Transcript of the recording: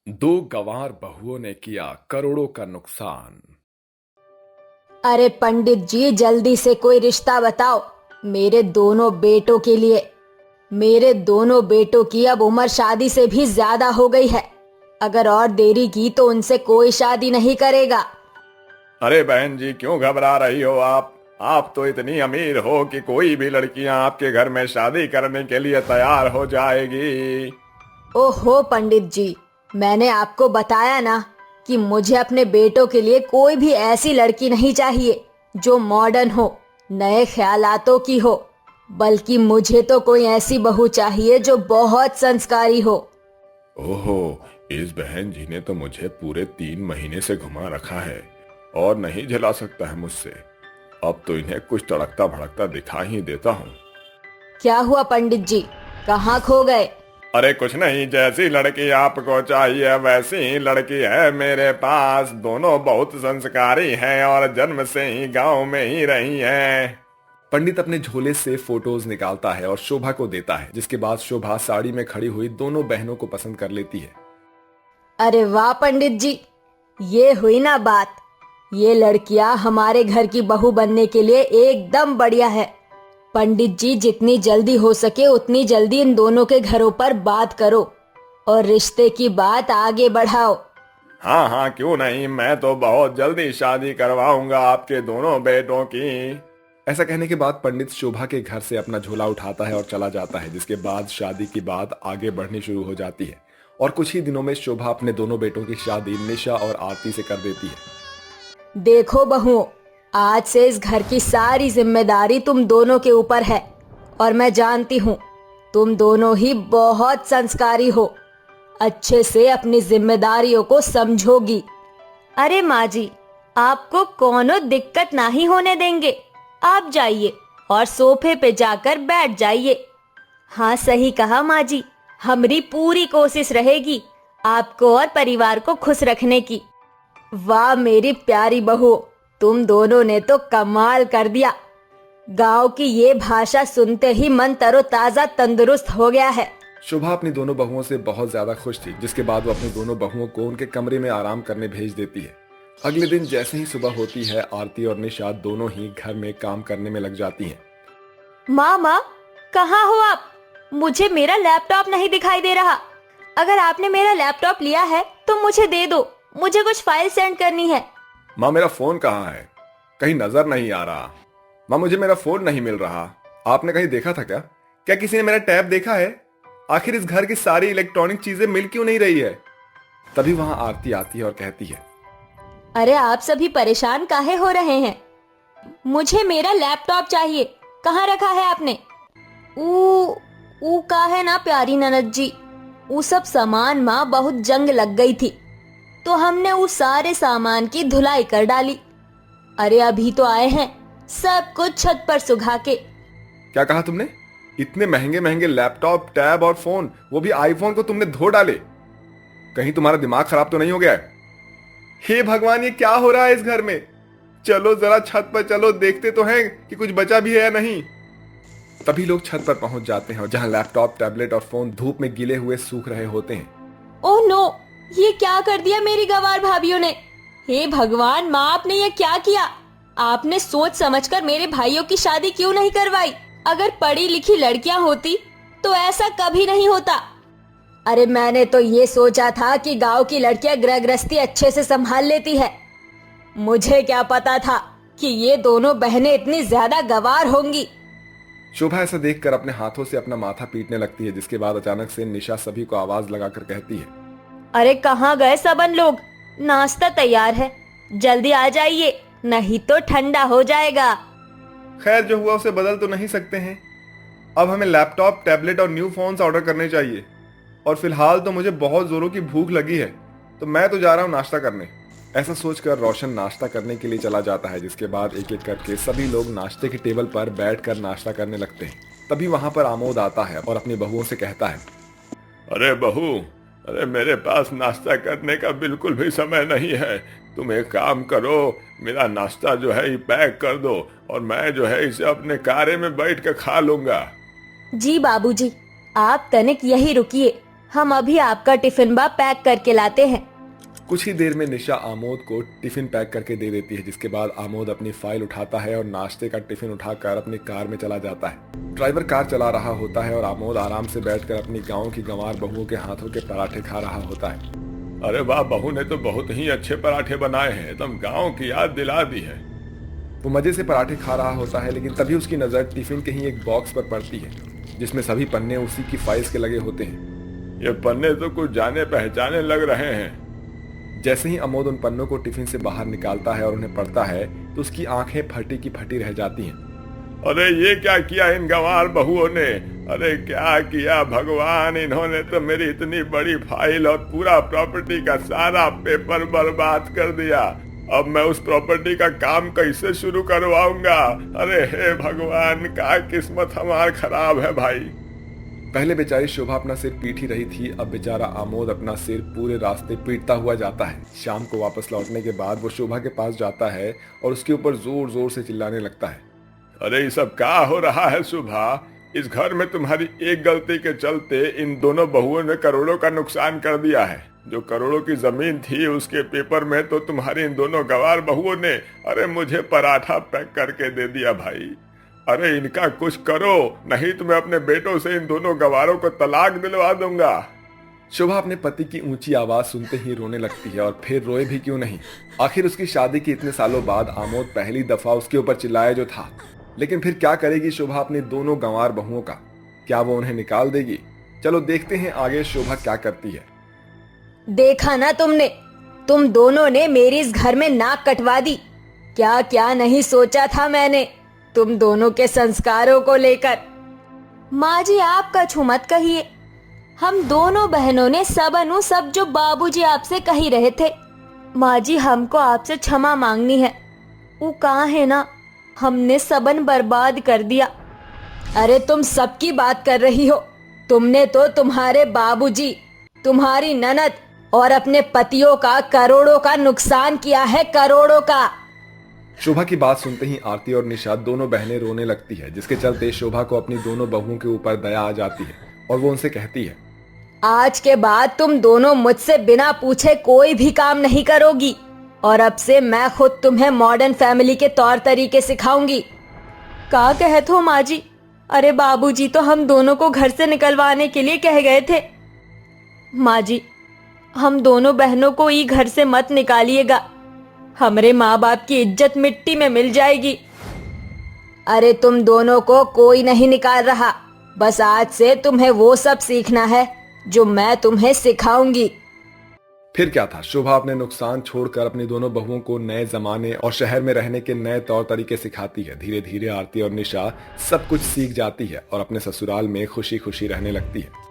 दो गंवार बहुओं ने किया करोड़ों का नुकसान। अरे पंडित जी, जल्दी से कोई रिश्ता बताओ मेरे दोनों बेटों के लिए। मेरे दोनों बेटों की अब उम्र शादी से भी ज्यादा हो गई है। अगर और देरी की तो उनसे कोई शादी नहीं करेगा। अरे बहन जी, क्यों घबरा रही हो आप तो इतनी अमीर हो कि कोई भी लड़कियां आपके घर में शादी करने के लिए तैयार हो जाएगी। ओहो पंडित जी, मैंने आपको बताया ना कि मुझे अपने बेटों के लिए कोई भी ऐसी लड़की नहीं चाहिए जो मॉडर्न हो, नए ख्यालातों की हो, बल्कि मुझे तो कोई ऐसी बहू चाहिए जो बहुत संस्कारी हो। ओहो, इस बहन जी ने तो मुझे पूरे 3 महीने से घुमा रखा है और नहीं झेला सकता है मुझसे। अब तो इन्हें कुछ तड़कता भड़कता दिखा ही देता हूँ। क्या हुआ पंडित जी, कहाँ खो गए? अरे कुछ नहीं, जैसी लड़की आपको चाहिए वैसी ही लड़की है मेरे पास। दोनों बहुत संस्कारी हैं और जन्म से ही गांव में ही रही हैं। पंडित अपने झोले से फोटोज निकालता है और शोभा को देता है, जिसके बाद शोभा साड़ी में खड़ी हुई दोनों बहनों को पसंद कर लेती है। अरे वाह पंडित जी, ये हुई ना बात। ये लड़कियां हमारे घर की बहू बनने के लिए एकदम बढ़िया है। पंडित जी, जितनी जल्दी हो सके उतनी जल्दी इन दोनों के घरों पर बात करो और रिश्ते की बात आगे बढ़ाओ। हाँ हाँ, क्यों नहीं, मैं तो बहुत जल्दी शादी करवाऊंगा आपके दोनों बेटों की। ऐसा कहने के बाद पंडित शोभा के घर से अपना झोला उठाता है और चला जाता है, जिसके बाद शादी की बात आगे बढ़नी शुरू हो जाती है और कुछ ही दिनों में शोभा अपने दोनों बेटों की शादी निशा और आरती से कर देती है। देखो बहुओं, आज से इस घर की सारी जिम्मेदारी तुम दोनों के ऊपर है और मैं जानती हूँ तुम दोनों ही बहुत संस्कारी हो। अच्छे से अपनी जिम्मेदारियों को समझोगी। अरे माँ जी, आपको कोनो दिक्कत नहीं होने देंगे। आप जाइए और सोफे पे जाकर बैठ जाइए। हाँ सही कहा माँ जी, हमारी पूरी कोशिश रहेगी आपको और परिवार को खुश रखने की। वाह मेरी प्यारी बहू, तुम दोनों ने तो कमाल कर दिया। गांव की ये भाषा सुनते ही मन तरोताजा तंदुरुस्त हो गया है। शोभा अपनी दोनों बहुओं से बहुत ज्यादा खुश थी, जिसके बाद वो अपनी दोनों बहुओं को उनके कमरे में आराम करने भेज देती है। अगले दिन जैसे ही सुबह होती है, आरती और निशा दोनों ही घर में काम करने में लग जाती हैं। माँ, कहाँ हो आप? मुझे मेरा लैपटॉप नहीं दिखाई दे रहा। अगर आपने मेरा लैपटॉप लिया है तो मुझे दे दो, मुझे कुछ फाइल सेंड करनी है। माँ, मेरा फोन कहाँ है? कहीं नजर नहीं आ रहा। माँ, मुझे मेरा फोन नहीं मिल रहा। आपने कहीं देखा था क्या? क्या किसी ने मेरा टैब देखा है? आखिर इस घर की सारी इलेक्ट्रॉनिक चीजें मिल क्यों नहीं रही है? तभी वहां आरती आती है और कहती है, अरे आप सभी परेशान काहे हो रहे हैं? मुझे मेरा लैपटॉप चाहिए। कहाँ रखा है आपने? ऊ का है ना प्यारी ननद जी, वो सब सामान माँ बहुत जंग लग गई थी तो हमने उस सारे सामान की धुलाई कर डाली। अरे अभी तो आए हैं सब कुछ छत पर सुखा के। क्या कहा तुमने? इतने महंगे महंगे लैपटॉप, टैब और फोन, वो भी आईफोन को तुमने धो डाले? कहीं तुम्हारा दिमाग खराब तो नहीं हो गया है? हे भगवान, ये क्या हो रहा है इस घर में? चलो जरा छत पर चलो, देखते तो हैं कि कुछ बचा भी है या नहीं। तभी लोग छत पर पहुंच जाते हैं और जहां लैपटॉप, टैबलेट और फोन धूप में गीले हुए सूख रहे होते हैं। ओह नो, ये क्या कर दिया मेरी गवार भाभीियों ने? हे भगवान, माँ आपने ये क्या किया? आपने सोच समझकर मेरे भाइयों की शादी क्यों नहीं करवाई? अगर पढ़ी लिखी लड़कियां होती तो ऐसा कभी नहीं होता। अरे मैंने तो ये सोचा था कि गांव की लड़कियां गृह गृहस्थी अच्छे से संभाल लेती है। मुझे क्या पता था कि ये दोनों बहनें इतनी ज्यादा गवार होंगी। शोभा ऐसा देखकर अपने हाथों से अपना माथा पीटने लगती है, जिसके बाद अचानक से निशा सभी को आवाज लगाकर कहती है, अरे कहाँ गए सबन लोग? नाश्ता तैयार है, जल्दी आ जाइए नहीं तो ठंडा हो जाएगा। खैर, जो हुआ उसे बदल तो नहीं सकते हैं। अब हमें लैपटॉप, टैबलेट और न्यू फोन्स ऑर्डर करने चाहिए और फिलहाल तो मुझे बहुत जोरों की भूख लगी है, तो मैं तो जा रहा हूँ नाश्ता करने। ऐसा सोचकर रोशन नाश्ता करने के लिए चला जाता है, जिसके बाद एक एक करके सभी लोग नाश्ते के टेबल पर बैठकर नाश्ता करने लगते हैं। तभी वहां पर आमोद आता है और अपनी बहुओं से कहता है, अरे बहू, अरे मेरे पास नाश्ता करने का बिल्कुल भी समय नहीं है। तुम एक काम करो, मेरा नाश्ता जो है ये पैक कर दो और मैं जो है इसे अपने कारे में बैठ कर खा लूंगा। जी बाबूजी, आप तनिक यही रुकिए, हम अभी आपका टिफिन बा पैक करके लाते हैं। कुछ ही देर में निशा आमोद को टिफिन पैक करके दे देती है, जिसके बाद आमोद अपनी फाइल उठाता है और नाश्ते का टिफिन उठाकर अपनी कार में चला जाता है। ड्राइवर कार चला रहा होता है और आमोद आराम से बैठकर अपनी गांव की गंवार बहुओं के हाथों के पराठे खा रहा होता है। अरे वाह, बहू ने तो बहुत ही अच्छे पराठे बनाए हैं, एकदम गाँव की याद दिला दी है। वो मजे से पराठे खा रहा होता है, लेकिन तभी उसकी नजर टिफिन के ही एक बॉक्स पर पड़ती है, जिसमें सभी पन्ने उसी की फाइल्स के लगे होते हैं। ये पन्ने तो कुछ जाने पहचाने लग रहे हैं। जैसे ही आमोद उन पन्नों को टिफिन से बाहर निकालता है और उन्हें पढ़ता है तो उसकी आंखें फटी की फटी रह जाती हैं। अरे ये क्या किया इन गंवार बहुओं ने, अरे क्या किया भगवान, इन्होंने तो मेरी इतनी बड़ी फाइल और पूरा प्रॉपर्टी का सारा पेपर बर्बाद कर दिया। अब मैं उस प्रॉपर्टी का काम कैसे शुरू करवाऊंगा। अरे हे भगवान, क्या किस्मत हमार खराब है भाई। पहले बेचारी शोभा अपना सिर पीट ही रही थी, अब बेचारा आमोद अपना सिर पूरे रास्ते पीटता हुआ जाता है। शाम को वापस लौटने के बाद वो शोभा के पास जाता है और उसके ऊपर जोर जोर से चिल्लाने लगता है। अरे ये सब क्या हो रहा है शोभा, इस घर में तुम्हारी एक गलती के चलते इन दोनों बहुओं ने करोड़ों का नुकसान कर दिया है। जो करोड़ों की जमीन थी उसके पेपर में तो तुम्हारी इन दोनों गंवार बहुओं ने अरे मुझे पराठा पैक करके दे दिया भाई। अरे इनका कुछ करो, नहीं तो मैं अपने बेटों से इन दोनों गंवारों को तलाक दिलवा दूंगा। शोभा अपने पति की ऊंची आवाज सुनते ही रोने लगती है, और फिर रोए भी क्यों नहीं, आखिर उसकी शादी के इतने सालों बाद आमोद पहली दफा उसके ऊपर चिल्लाया जो था। लेकिन फिर क्या करेगी शोभा अपनी दोनों गंवार बहुओं का, क्या वो उन्हें निकाल देगी? चलो देखते हैं आगे शोभा क्या करती है। देखा ना तुमने, तुम दोनों ने मेरी इस घर में नाक कटवा दी। क्या क्या नहीं सोचा था मैंने तुम दोनों के संस्कारों को लेकर। माँ जी आपका छू मत कहिए, हम दोनों बहनों ने सब जो बाबूजी आपसे कही रहे थे। माँ जी हमको आपसे क्षमा मांगनी है, वो कहाँ है ना, हमने सबन बर्बाद कर दिया। अरे तुम सबकी बात कर रही हो, तुमने तो तुम्हारे बाबूजी, तुम्हारी ननद और अपने पतियों का करोड़ों का नुकसान किया है, करोड़ों का। शोभा की बात सुनते ही आरती और निशा दोनों बहनें रोने लगती है, जिसके चलते शोभा को अपनी दोनों बहुओं के ऊपर दया आ जाती है और वो उनसे कहती है, आज के बाद तुम दोनों मुझसे बिना पूछे कोई भी काम नहीं करोगी, और अब से मैं खुद तुम्हें मॉडर्न फैमिली के तौर तरीके सिखाऊंगी। क्या कहते हो माँ जी? अरे बाबूजी तो हम दोनों को घर से निकलवाने के लिए कह गए थे। माँ जी हम दोनों बहनों को ही घर से मत निकालिएगा, हमारे माँ बाप की इज्जत मिट्टी में मिल जाएगी। अरे तुम दोनों को कोई नहीं निकाल रहा, बस आज से तुम्हें वो सब सीखना है जो मैं तुम्हें सिखाऊंगी। फिर क्या था, शोभा अपने नुकसान छोड़कर अपनी दोनों बहुओं को नए जमाने और शहर में रहने के नए तौर तरीके सिखाती है। धीरे धीरे आरती और निशा सब कुछ सीख जाती है और अपने ससुराल में खुशी खुशी रहने लगती है।